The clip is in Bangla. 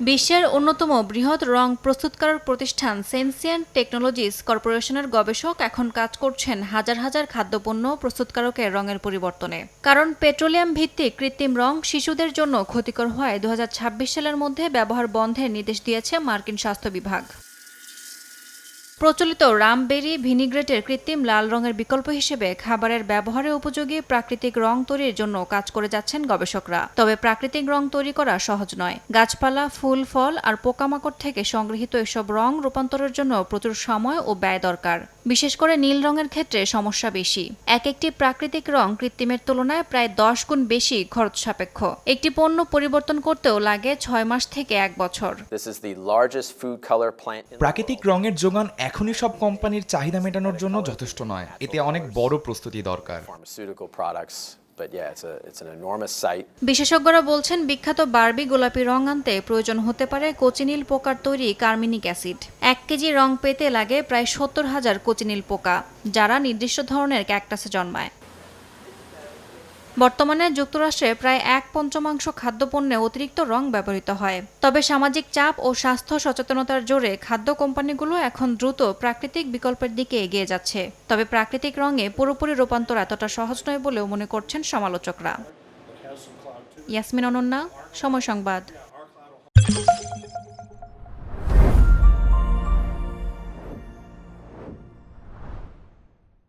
বিশ্বের অন্যতম বৃহৎ রং প্রস্তুতকারক প্রতিষ্ঠান সেনসিয়েন্ট টেকনোলজিস কর্পোরেশনের গবেষক এখন কাজ করছেন হাজার হাজার খাদ্যপণ্য প্রস্তুতকারকের রঙের পরিবর্তনে। কারণ পেট্রোলিয়াম ভিত্তিক কৃত্রিম রং শিশুদের জন্য ক্ষতিকর হওয়ায় 2026 সালের মধ্যে ব্যবহার বন্ধের নির্দেশ দিয়েছে মার্কিন স্বাস্থ্য বিভাগ। প্রচলিত রামবেরি ভিনিগ্রেটের কৃত্রিম লাল রঙের বিকল্প হিসেবে খাবারের ব্যবহারে উপযোগী প্রাকৃতিক রং তৈরির জন্য কাজ করে যাচ্ছেন গবেষকরা। তবে প্রাকৃতিক রং তৈরি করা সহজ নয়। গাছপালা, ফুল, ফল আর পোকামাকড় থেকে সংগৃহীত এসব রং রূপান্তরের জন্য প্রচুর সময় ও ব্যয় দরকার। বিশেষ করে নীল রঙের ক্ষেত্রে সমস্যা বেশি। একটি প্রাকৃতিক রং কৃত্রিমের তুলনায় প্রায় 10 গুণ বেশি খরচ সাপেক্ষ। একটি পণ্য পরিবর্তন করতেও লাগে 6 মাস থেকে 1 বছর। প্রাকৃতিক রঙের যোগান এখনই সব কোম্পানির চাহিদা মেটানোর জন্য যথেষ্ট নয়। এতে অনেক বড় প্রস্তুতি দরকার। বিশেষজ্ঞরা বলছেন, বিখ্যাত বারবি গোলাপি রং আনতে প্রয়োজন হতে পারে কোচিনিল পোকার তৈরি কার্মিনিক অ্যাসিড। 1 কেজি রং পেতে লাগে প্রায় 70,000 কোচিনিল পোকা, যারা নির্দিষ্ট ধরনের ক্যাকটাসে জন্মায়। বর্তমানে যুক্তরাষ্ট্রে প্রায় 1/5 খাদ্যপণ্যে অতিরিক্ত রং ব্যবহৃত হয়। তবে সামাজিক চাপ ও স্বাস্থ্য সচেতনতার জোরে খাদ্য কোম্পানিগুলো এখন দ্রুত প্রাকৃতিক বিকল্পের দিকে এগিয়ে যাচ্ছে। তবে প্রাকৃতিক রঙে পুরোপুরি রূপান্তর এতটা সহজ নয় বলেও মনে করছেন সমালোচকরা। ইয়াসমিন অনন্যা, সময় সংবাদ।